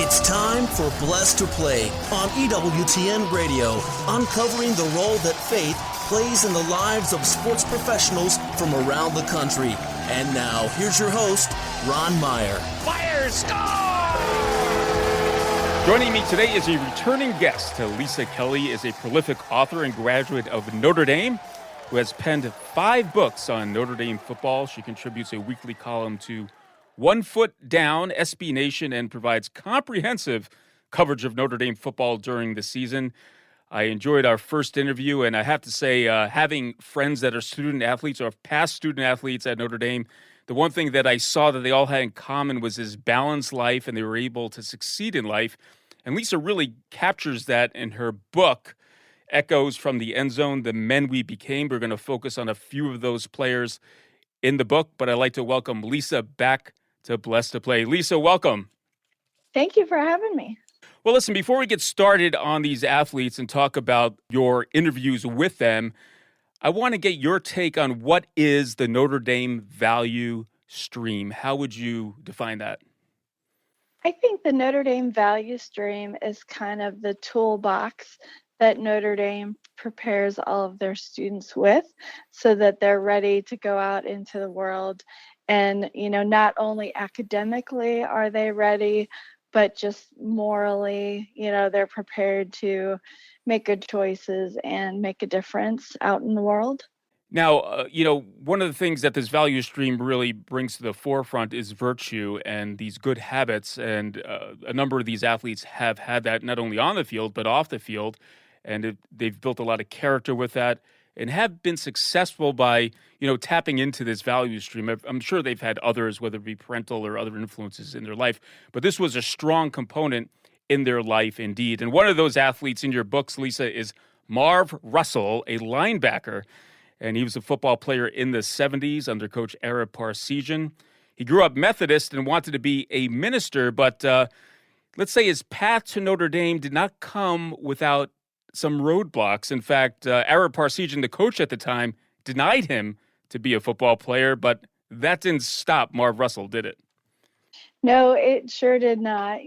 It's time for Blessed to Play on EWTN Radio, uncovering the role that faith plays in the lives of sports professionals from around the country. And now, here's your host, Ron Meyer. Fire, score! Joining me today is a returning guest. Lisa Kelly is a prolific author and graduate of Notre Dame who has penned 5 books on Notre Dame football. She contributes a weekly column to One Foot Down, SB Nation, and provides comprehensive coverage of Notre Dame football during the season. I enjoyed our first interview, and I have to say, having friends that are student athletes or past student athletes at Notre Dame, the one thing that I saw that they all had in common was this balanced life, and they were able to succeed in life. And Lisa really captures that in her book, Echoes from the End Zone, The Men We Became. We're going to focus on a few of those players in the book, but I'd like to welcome Lisa back to Blessed to Play. Lisa, welcome. Thank you for having me. Well, listen, before we get started on these athletes and talk about your interviews with them, I want to get your take on what is the Notre Dame value stream. How would you define that? I think the Notre Dame value stream is kind of the toolbox that Notre Dame prepares all of their students with so that they're ready to go out into the world. And, not only academically are they ready, but just morally, they're prepared to make good choices and make a difference out in the world. Now, one of the things that this value stream really brings to the forefront is virtue and these good habits. And a number of these athletes have had that not only on the field, but off the field. And they've built a lot of character with that and have been successful by, tapping into this value stream. I'm sure they've had others, whether it be parental or other influences in their life. But this was a strong component in their life indeed. And one of those athletes in your books, Lisa, is Marv Russell, a linebacker. And he was a football player in the 70s under Coach Ara Parseghian. He grew up Methodist and wanted to be a minister, but let's say his path to Notre Dame did not come without some roadblocks. In fact, Ara Parseghian, the coach at the time, denied him to be a football player, but that didn't stop Marv Russell, did it? No, it sure did not.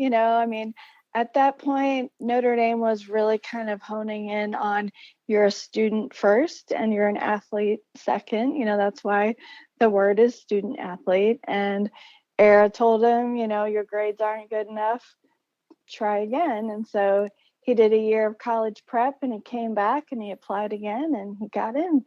At that point, Notre Dame was really kind of honing in on you're a student first and you're an athlete second. That's why the word is student athlete. And Ara told him, your grades aren't good enough. Try again. And so he did a year of college prep and he came back and he applied again and he got in.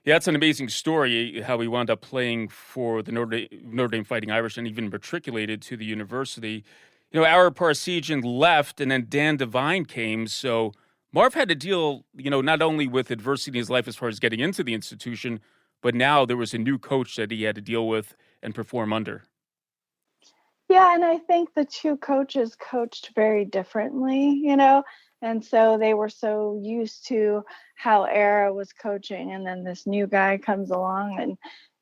Yeah, it's an amazing story how he wound up playing for the Notre Dame Fighting Irish and even matriculated to the university. Ara Parseghian left and then Dan Devine came. So Marv had to deal, not only with adversity in his life as far as getting into the institution, but now there was a new coach that he had to deal with and perform under. Yeah, and I think the two coaches coached very differently, and so they were so used to how Ara was coaching, and then this new guy comes along and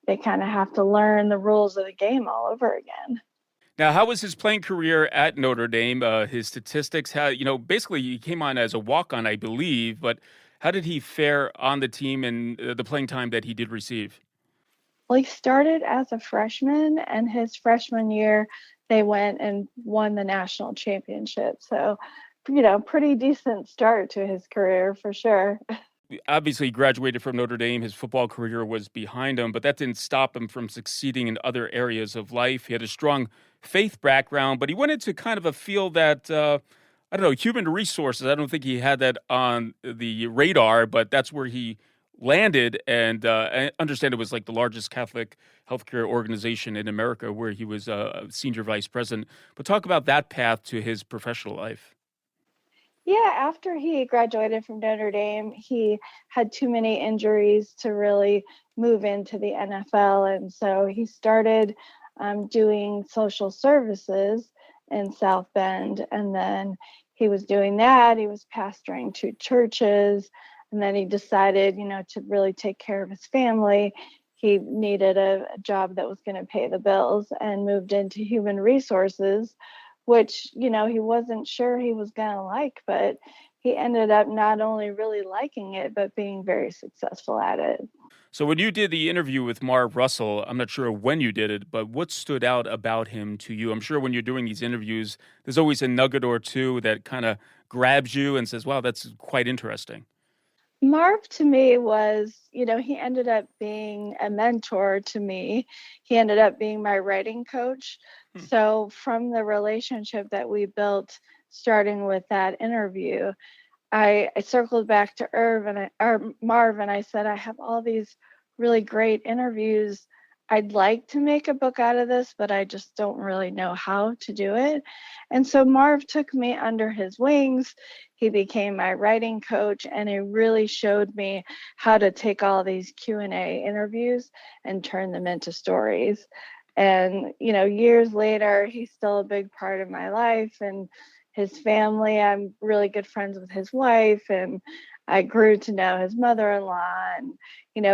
they kind of have to learn the rules of the game all over again. Now, how was his playing career at Notre Dame? His statistics, basically he came on as a walk-on, I believe, but how did he fare on the team and the playing time that he did receive? Well, he started as a freshman, and his freshman year, they went and won the national championship. So, pretty decent start to his career for sure. Obviously, he graduated from Notre Dame. His football career was behind him, but that didn't stop him from succeeding in other areas of life. He had a strong faith background, but he went into kind of a field that, human resources. I don't think he had that on the radar, but that's where he landed. And I understand it was like the largest Catholic healthcare organization in America where he was a senior vice president. But talk about that path to his professional life. Yeah, after he graduated from Notre Dame, he had too many injuries to really move into the NFL. And so he started doing social services in South Bend. And then he was doing that. He was pastoring 2 churches. And then he decided, to really take care of his family. He needed a job that was going to pay the bills and moved into human resources, which, he wasn't sure he was going to like, but he ended up not only really liking it, but being very successful at it. So when you did the interview with Marv Russell, I'm not sure when you did it, but what stood out about him to you? I'm sure when you're doing these interviews, there's always a nugget or two that kind of grabs you and says, wow, that's quite interesting. Marv to me was, he ended up being a mentor to me. He ended up being my writing coach. Hmm. So from the relationship that we built, starting with that interview, I circled back to Marv, and I said, I have all these really great interviews. I'd like to make a book out of this, but I just don't really know how to do it. And so Marv took me under his wings. He became my writing coach, and he really showed me how to take all these Q&A interviews and turn them into stories. And, years later, he's still a big part of my life and his family. I'm really good friends with his wife, and I grew to know his mother-in-law, and,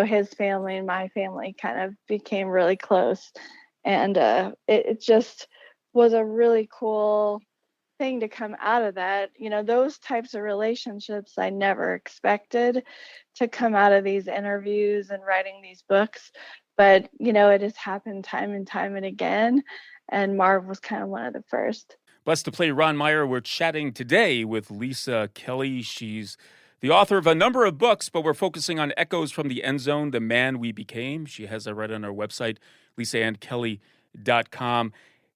his family and my family kind of became really close. And it just was a really cool thing to come out of that. Those types of relationships I never expected to come out of these interviews and writing these books. But, it has happened time and time and again. And Marv was kind of one of the first. Blessed to play Ron Meyer. We're chatting today with Lisa Kelly. She's the author of a number of books, but we're focusing on Echoes from the End Zone, The Man We Became. She has that right on her website, lisaannkelly.com.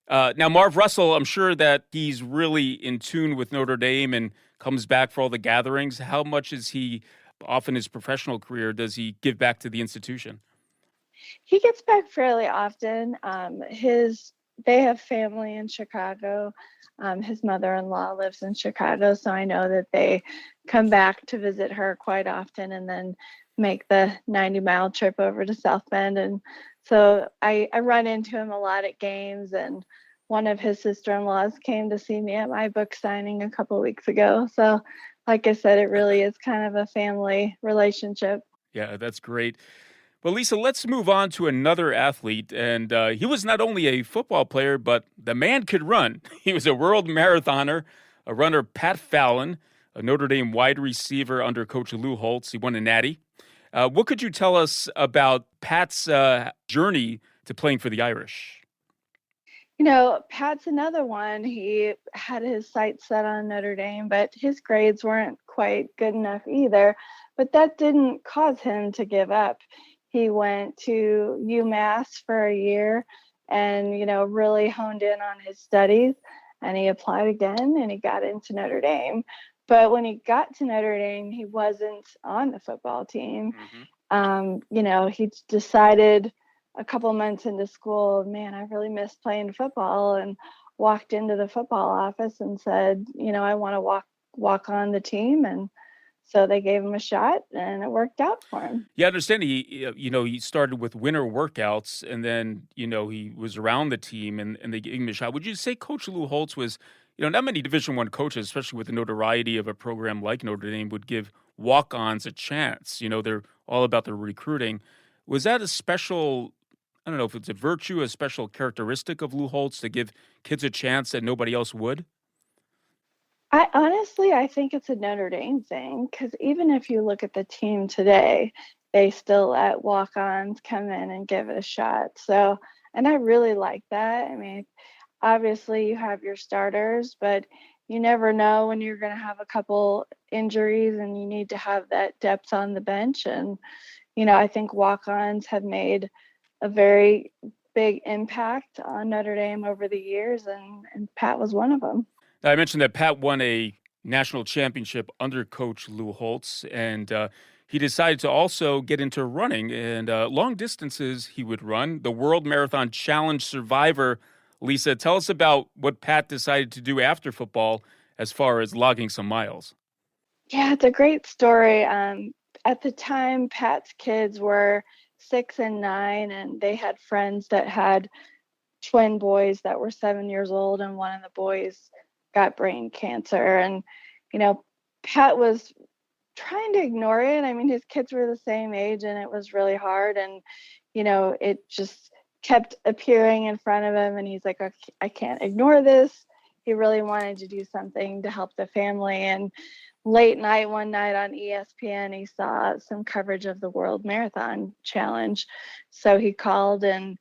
Now, Marv Russell, I'm sure that he's really in tune with Notre Dame and comes back for all the gatherings. How much is he, off in his professional career, does he give back to the institution? He gets back fairly often. They have family in Chicago. His mother-in-law lives in Chicago, so I know that they come back to visit her quite often and then make the 90-mile trip over to South Bend. And so I run into him a lot at games, and one of his sister-in-laws came to see me at my book signing a couple weeks ago. So like I said, it really is kind of a family relationship. Yeah, that's great. Well, Lisa, let's move on to another athlete. And he was not only a football player, but the man could run. He was a world marathoner, a runner, Pat Fallon, a Notre Dame wide receiver under Coach Lou Holtz. He won a natty. What could you tell us about Pat's journey to playing for the Irish? Pat's another one. He had his sights set on Notre Dame, but his grades weren't quite good enough either. But that didn't cause him to give up. He went to UMass for a year and, really honed in on his studies, and he applied again and he got into Notre Dame. But when he got to Notre Dame, he wasn't on the football team. He decided a couple months into school, man, I really miss playing football, and walked into the football office and said, I want to walk on the team. And so they gave him a shot, and it worked out for him. Yeah, I understand he started with winter workouts, and then, he was around the team and they gave him a shot. Would you say Coach Lou Holtz was, not many Division I coaches, especially with the notoriety of a program like Notre Dame, would give walk-ons a chance. They're all about the recruiting. Was that a special, I don't know if it's a virtue, a special characteristic of Lou Holtz to give kids a chance that nobody else would? I think it's a Notre Dame thing, because even if you look at the team today, they still let walk-ons come in and give it a shot. So, and I really like that. I mean, obviously you have your starters, but you never know when you're going to have a couple injuries and you need to have that depth on the bench. And, I think walk-ons have made a very big impact on Notre Dame over the years, and Pat was one of them. Now, I mentioned that Pat won a national championship under Coach Lou Holtz, and he decided to also get into running, and long distances he would run. The World Marathon Challenge survivor. Lisa, tell us about what Pat decided to do after football as far as logging some miles. Yeah, it's a great story. At the time, Pat's kids were 6 and 9, and they had friends that had twin boys that were 7 years old, and one of the boys got brain cancer. And, Pat was trying to ignore it. I mean, his kids were the same age, and it was really hard. And, it just kept appearing in front of him. And he's like, okay, I can't ignore this. He really wanted to do something to help the family. And late night one night on ESPN, he saw some coverage of the World Marathon Challenge. So he called and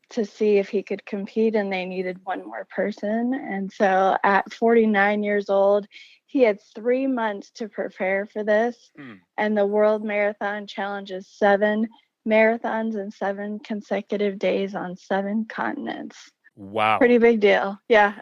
to see if he could compete, and they needed one more person. And so at 49 years old, he had 3 months to prepare for this. And the World Marathon Challenge is 7 marathons in 7 consecutive days on 7 continents. Wow. Pretty big deal. Yeah.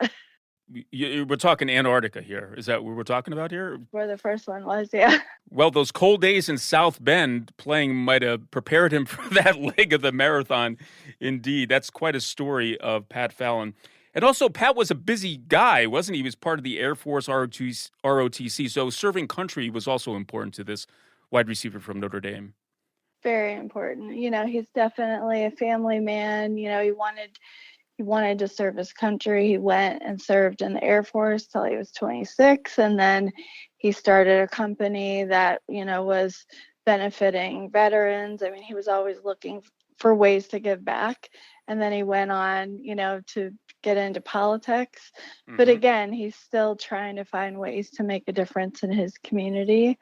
We're talking Antarctica here. Is that what we're talking about here? Where the first one was, yeah. Well, those cold days in South Bend playing might have prepared him for that leg of the marathon. Indeed, that's quite a story of Pat Fallon. And also, Pat was a busy guy, wasn't he? He was part of the Air Force ROTC, so serving country was also important to this wide receiver from Notre Dame. Very important. He's definitely a family man. He wanted to serve his country. He went and served in the Air Force till he was 26. And then he started a company that, was benefiting veterans. I mean, he was always looking for ways to give back. And then he went on, to get into politics. But again, he's still trying to find ways to make a difference in his community.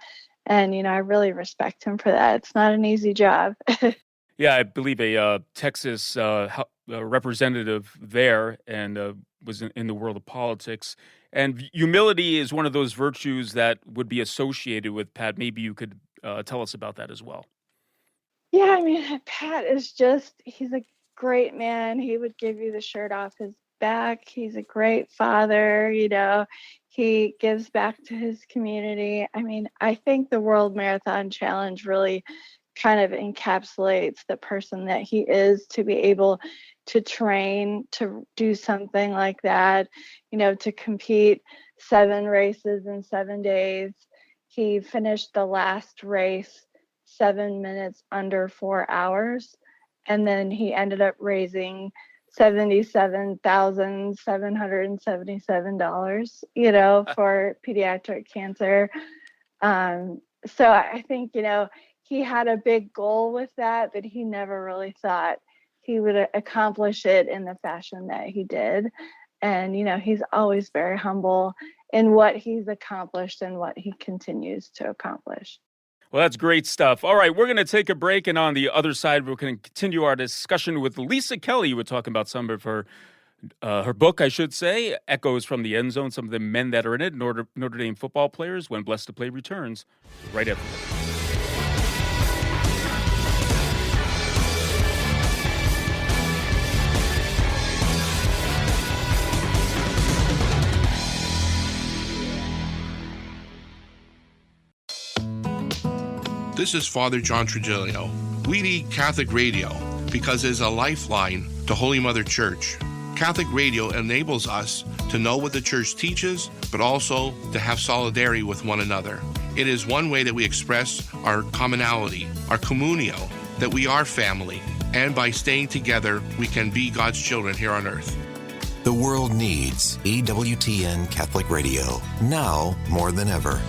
And, I really respect him for that. It's not an easy job. Yeah, I believe a Texas representative there and was in the world of politics. And humility is one of those virtues that would be associated with Pat. Maybe you could tell us about that as well. Yeah, I mean, Pat is he's a great man. He would give you the shirt off his back. He's a great father, he gives back to his community. I mean, I think the World Marathon Challenge really kind of encapsulates the person that he is, to be able to train to do something like that, to compete 7 races in 7 days. He finished the last race 7 minutes under 4 hours. And then he ended up raising $77,777, for pediatric cancer. So I think, he had a big goal with that, but he never really thought he would accomplish it in the fashion that he did. And, he's always very humble in what he's accomplished and what he continues to accomplish. Well, that's great stuff. All right, we're going to take a break, and on the other side, we're going to continue our discussion with Lisa Kelly. We're talking about some of her book, I should say, Echoes from the End Zone, some of the men that are in it, Notre Dame football players, when Blessed to Play returns right after this. This is Father John Trigilio. We need Catholic radio because it is a lifeline to Holy Mother Church. Catholic radio enables us to know what the Church teaches, but also to have solidarity with one another. It is one way that we express our commonality, our communio, that we are family, and by staying together, we can be God's children here on earth. The world needs EWTN Catholic Radio, now more than ever.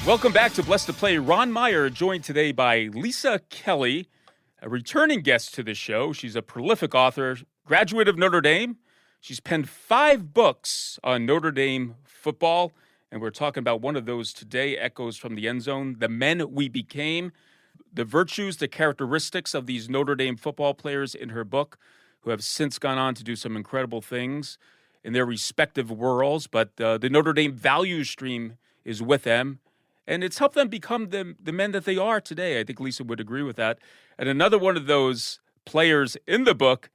Welcome back to Blessed to Play. Ron Meyer, joined today by Lisa Kelly, a returning guest to the show. She's a prolific author, graduate of Notre Dame. She's penned 5 books on Notre Dame football, and we're talking about one of those today, Echoes from the End Zone, The Men We Became, the virtues, the characteristics of these Notre Dame football players in her book, who have since gone on to do some incredible things in their respective worlds, but the Notre Dame value stream is with them. And it's helped them become the men that they are today. I think Lisa would agree with that. And another one of those players in the book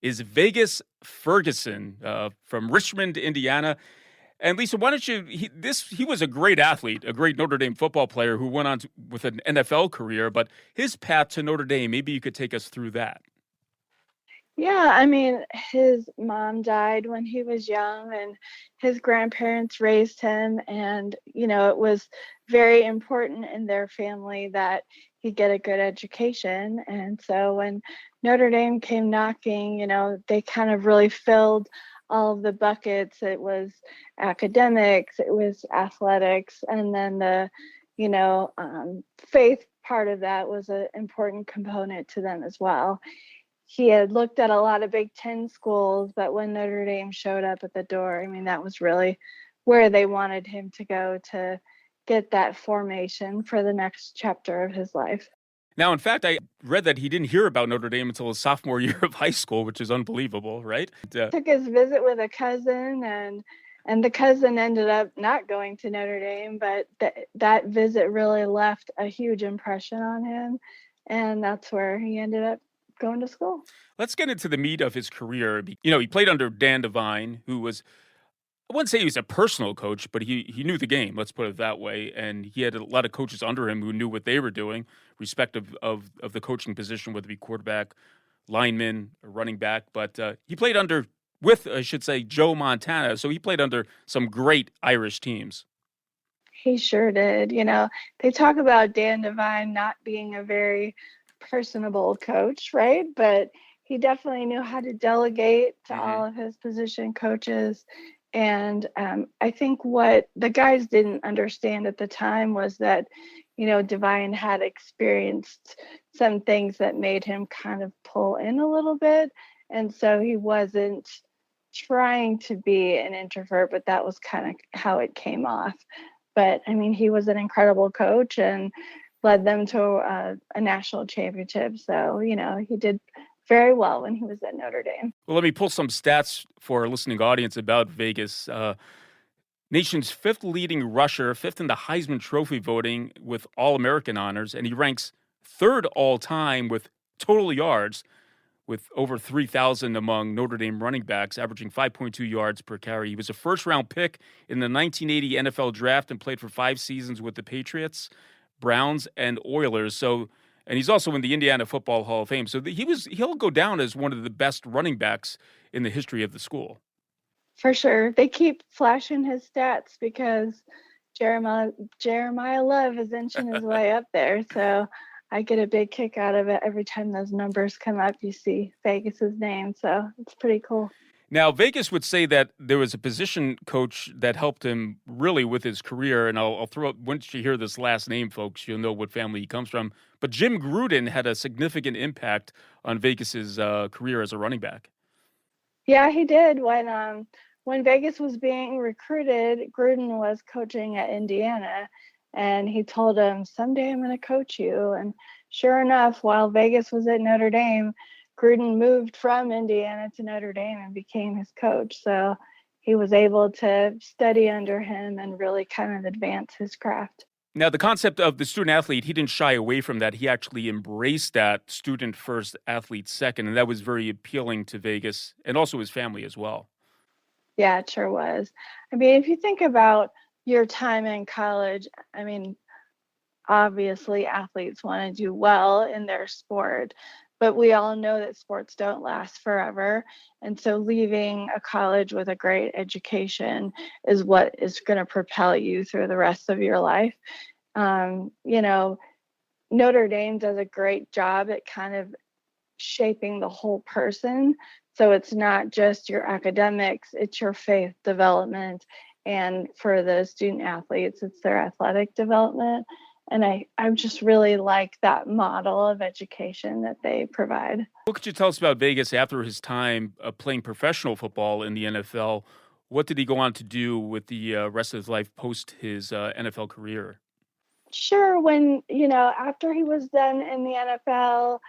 is Vegas Ferguson from Richmond, Indiana. And Lisa, why don't you? He was a great athlete, a great Notre Dame football player who went on with an NFL career. But his path to Notre Dame, maybe you could take us through that. Yeah, I mean, his mom died when he was young, and his grandparents raised him. And, it was very important in their family that he get a good education. And so when Notre Dame came knocking, they kind of really filled all of the buckets. It was academics, it was athletics, and then the faith part of that was an important component to them as well. He had looked at a lot of Big Ten schools, but when Notre Dame showed up at the door, I mean, that was really where they wanted him to go to get that formation for the next chapter of his life. Now, in fact, I read that he didn't hear about Notre Dame until his sophomore year of high school, which is unbelievable, right? Took his visit with a cousin, and the cousin ended up not going to Notre Dame, but that visit really left a huge impression on him, and that's where he ended up going to school. Let's get into the meat of his career. He played under Dan Devine, who was, I wouldn't say he was a personal coach, but he knew the game, let's put it that way. And he had a lot of coaches under him who knew what they were doing, respective of the coaching position, whether it be quarterback, lineman, or running back. But he played with Joe Montana. So he played under some great Irish teams. He sure did. They talk about Dan Devine not being a very personable coach, right? But he definitely knew how to delegate to all of his position coaches. And I think what the guys didn't understand at the time was that, Devine had experienced some things that made him kind of pull in a little bit. And so he wasn't trying to be an introvert, but that was kind of how it came off. But I mean, he was an incredible coach and led them to a national championship. So, he did very well when he was at Notre Dame. Well, let me pull some stats for our listening audience about Vegas. Nation's fifth leading rusher, fifth in the Heisman Trophy voting with All-American honors, and he ranks third all-time with total yards, with over 3,000 among Notre Dame running backs, averaging 5.2 yards per carry. He was a first-round pick in the 1980 NFL Draft and played for 5 seasons with the Patriots, Browns, and Oilers. And he's also in the Indiana Football Hall of Fame. So he'll go down as one of the best running backs in the history of the school. For sure. They keep flashing his stats because Jeremiah Love is inching his way up there. So I get a big kick out of it every time those numbers come up. You see Vegas's name. So it's pretty cool. Now, Vegas would say that there was a position coach that helped him really with his career, and I'll throw out, once you hear this last name, folks, you'll know what family he comes from. But Jim Gruden had a significant impact on Vegas's career as a running back. Yeah, he did. When Vegas was being recruited, Gruden was coaching at Indiana, and he told him, "Someday I'm going to coach you." And sure enough, while Vegas was at Notre Dame, Gruden moved from Indiana to Notre Dame and became his coach. So he was able to study under him and really kind of advance his craft. Now, the concept of the student athlete, he didn't shy away from that. He actually embraced that student first, athlete second, and that was very appealing to Vegas and also his family as well. Yeah, it sure was. I mean, if you think about your time in college, I mean, obviously athletes want to do well in their sport, but we all know that sports don't last forever. And so leaving a college with a great education is what is going to propel you through the rest of your life. Notre Dame does a great job at kind of shaping the whole person. So it's not just your academics, it's your faith development. And for the student athletes, it's their athletic development. And I just really like that model of education that they provide. What could you tell us about Vegas after his time playing professional football in the NFL? What did he go on to do with the rest of his life post his NFL career? Sure. After he was done in the NFL,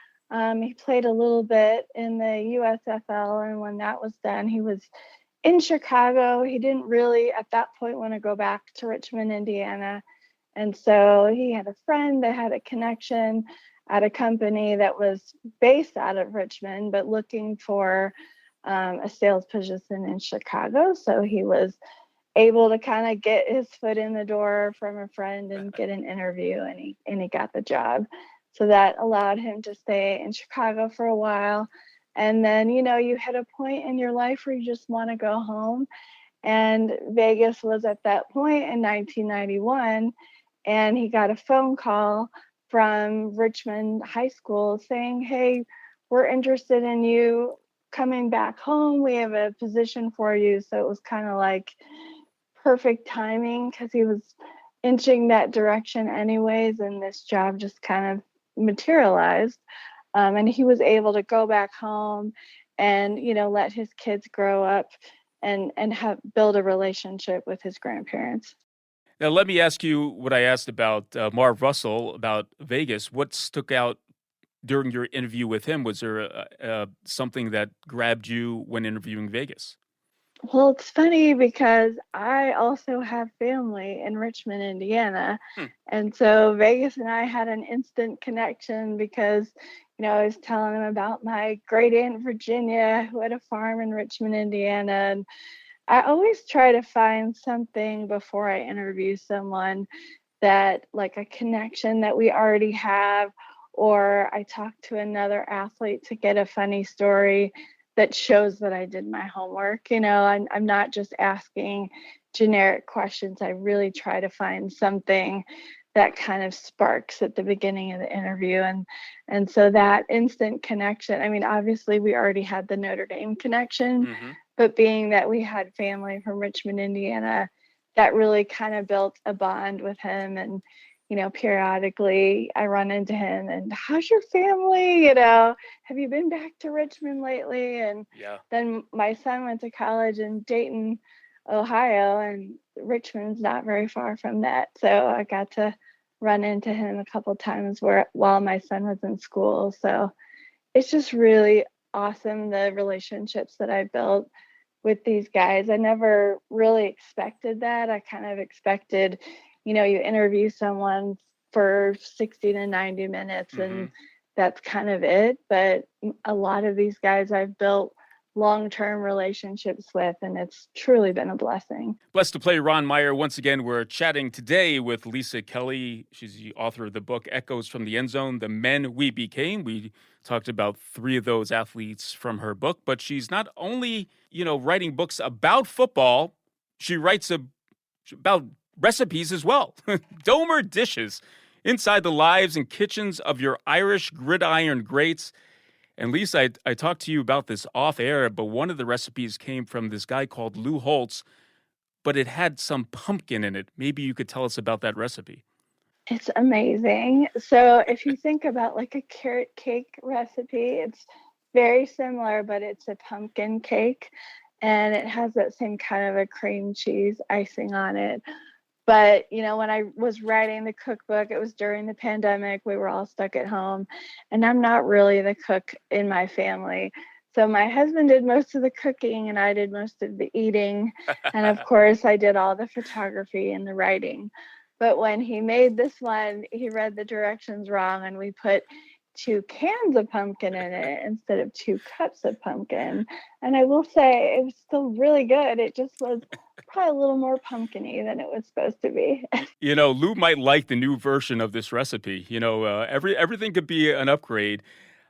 he played a little bit in the USFL. And when that was done, he was in Chicago. He didn't really, at that point, want to go back to Richmond, Indiana. And so he had a friend that had a connection at a company that was based out of Richmond, but looking for a sales position in Chicago. So he was able to kind of get his foot in the door from a friend and get an interview, and he got the job. So that allowed him to stay in Chicago for a while. And then, you hit a point in your life where you just want to go home. And Vegas was at that point in 1991. And he got a phone call from Richmond High School saying, "Hey, we're interested in you coming back home. We have a position for you." So it was kind of like perfect timing because he was inching that direction anyways, and this job just kind of materialized. And he was able to go back home and, let his kids grow up and build a relationship with his grandparents. Now, let me ask you what I asked about Marv Russell about Vegas. What stuck out during your interview with him? Was there something that grabbed you when interviewing Vegas? Well, it's funny because I also have family in Richmond, Indiana. And so Vegas and I had an instant connection because, I was telling him about my great aunt Virginia who had a farm in Richmond, Indiana. And I always try to find something before I interview someone that, like, a connection that we already have, or I talk to another athlete to get a funny story that shows that I did my homework. I'm not just asking generic questions. I really try to find something that kind of sparks at the beginning of the interview. And so that instant connection, I mean, obviously we already had the Notre Dame connection, but being that we had family from Richmond, Indiana, that really kind of built a bond with him. And periodically I run into him and, how's your family? Have you been back to Richmond lately? And then my son went to college in Dayton, Ohio, and Richmond's not very far from that. So I got to run into him a couple times while my son was in school. So it's just really awesome, the relationships that I built with these guys. I never really expected that. I kind of expected, you interview someone for 60 to 90 minutes and that's kind of it. But a lot of these guys I've built long-term relationships with, and it's truly been a blessing. Blessed to Play Ron Meyer. Once again, we're chatting today with Lisa Kelly. She's the author of the book, Echoes from the End Zone, The Men We Became. We talked about 3 of those athletes from her book, but she's not only, writing books about football, she writes about recipes as well. Domer dishes inside the lives and kitchens of your Irish gridiron greats. And Lisa, I talked to you about this off air, but one of the recipes came from this guy called Lou Holtz, but it had some pumpkin in it. Maybe you could tell us about that recipe. It's amazing. So if you think about like a carrot cake recipe, it's very similar, but it's a pumpkin cake and it has that same kind of a cream cheese icing on it. But, when I was writing the cookbook, it was during the pandemic. We were all stuck at home, and I'm not really the cook in my family. So my husband did most of the cooking and I did most of the eating. And of course, I did all the photography and the writing. But when he made this one, he read the directions wrong and we put 2 cans of pumpkin in it instead of 2 cups of pumpkin. And I will say it was still really good. It just was probably a little more pumpkin-y than it was supposed to be. Lou might like the new version of this recipe. Everything could be an upgrade.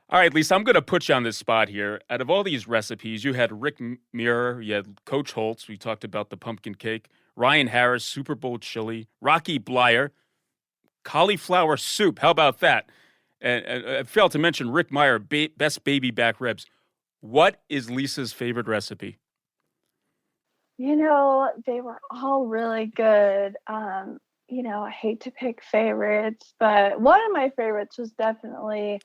All right, Lisa, I'm going to put you on this spot here. Out of all these recipes, you had Rick Muir, you had Coach Holtz, we talked about the pumpkin cake, Ryan Harris, Super Bowl chili, Rocky Blyer, cauliflower soup. How about that? And I failed to mention Rick Meyer, best baby back ribs. What is Lisa's favorite recipe? They were all really good. I hate to pick favorites, but one of my favorites was definitely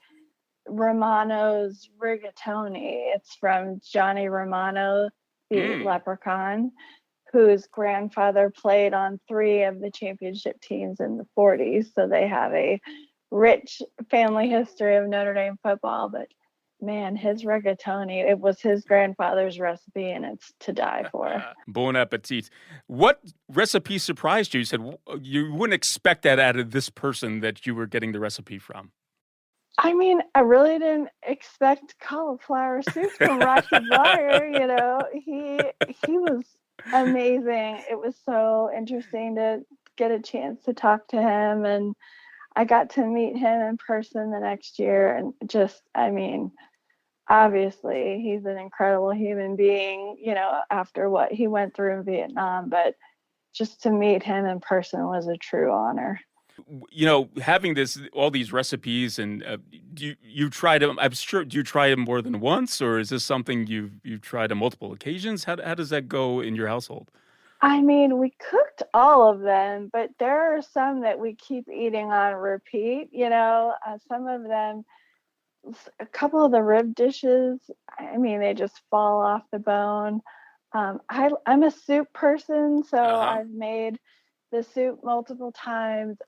Romano's rigatoni. It's from Johnny Romano, the leprechaun, whose grandfather played on 3 of the championship teams in the 40s. So they have a rich family history of Notre Dame football, but man, his rigatoni, it was his grandfather's recipe and it's to die for. Bon appetit. What recipe surprised you? You said you wouldn't expect that out of this person that you were getting the recipe from. I mean, I really didn't expect cauliflower soup from Rocky Blyer. He was amazing. It was so interesting to get a chance to talk to him, and I got to meet him in person the next year, and obviously he's an incredible human being, after what he went through in Vietnam, but just to meet him in person was a true honor. Having all these recipes, and do you try them? I'm sure. Do you try them more than once, or is this something you've tried on multiple occasions? How does that go in your household? I mean, we cooked all of them, but there are some that we keep eating on repeat. Some of them, a couple of the rib dishes, I mean, they just fall off the bone. I'm a soup person, so I've made the soup multiple times.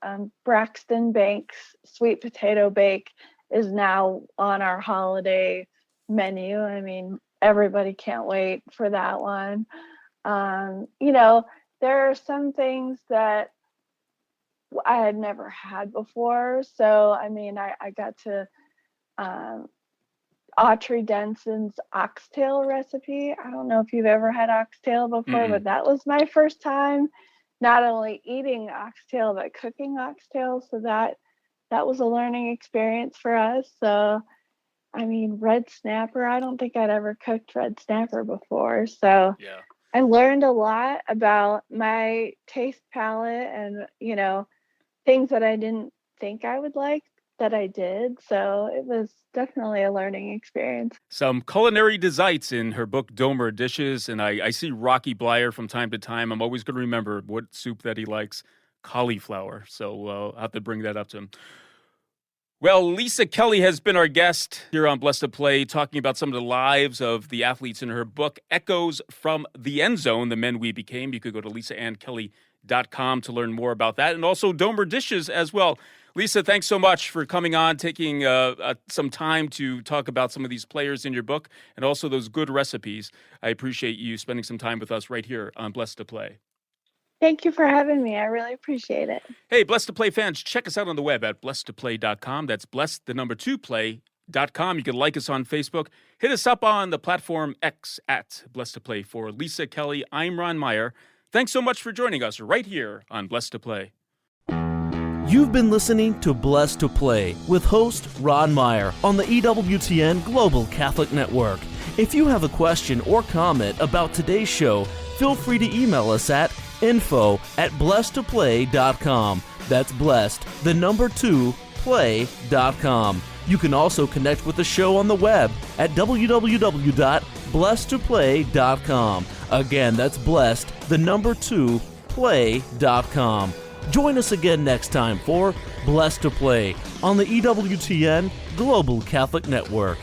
Braxton Banks sweet potato bake is now on our holiday menu. I mean, everybody can't wait for that one. There are some things that I had never had before. So, I mean, I got to Autry Denson's oxtail recipe. I don't know if you've ever had oxtail before, but that was my first time not only eating oxtail, but cooking oxtail. So that was a learning experience for us. So, I mean, red snapper, I don't think I'd ever cooked red snapper before. So yeah. I learned a lot about my taste palette and, things that I didn't think I would like that I did. So it was definitely a learning experience. Some culinary desights in her book, Domer Dishes. And I see Rocky Blyer from time to time. I'm always going to remember what soup that he likes, cauliflower. So I'll have to bring that up to him. Well, Lisa Kelly has been our guest here on Blessed to Play, talking about some of the lives of the athletes in her book, Echoes from the End Zone, The Men We Became. You could go to lisaannkelly.com to learn more about that, and also Domer Dishes as well. Lisa, thanks so much for coming on, taking some time to talk about some of these players in your book and also those good recipes. I appreciate you spending some time with us right here on Blessed to Play. Thank you for having me. I really appreciate it. Hey, Blessed to Play fans, check us out on the web at blessedtoplay.com. That's blessed2play.com. You can like us on Facebook. Hit us up on the platform X at Blessed to Play. For Lisa Kelly, I'm Ron Meyer. Thanks so much for joining us right here on Blessed to Play. You've been listening to Blessed to Play with host Ron Meyer on the EWTN Global Catholic Network. If you have a question or comment about today's show, feel free to email us at info@blessedtoplay.com. That's blessed, the number 2, play.com. You can also connect with the show on the web at www.blessedtoplay.com. Again, that's blessed, the number 2, play.com. Join us again next time for Blessed to Play on the EWTN Global Catholic Network.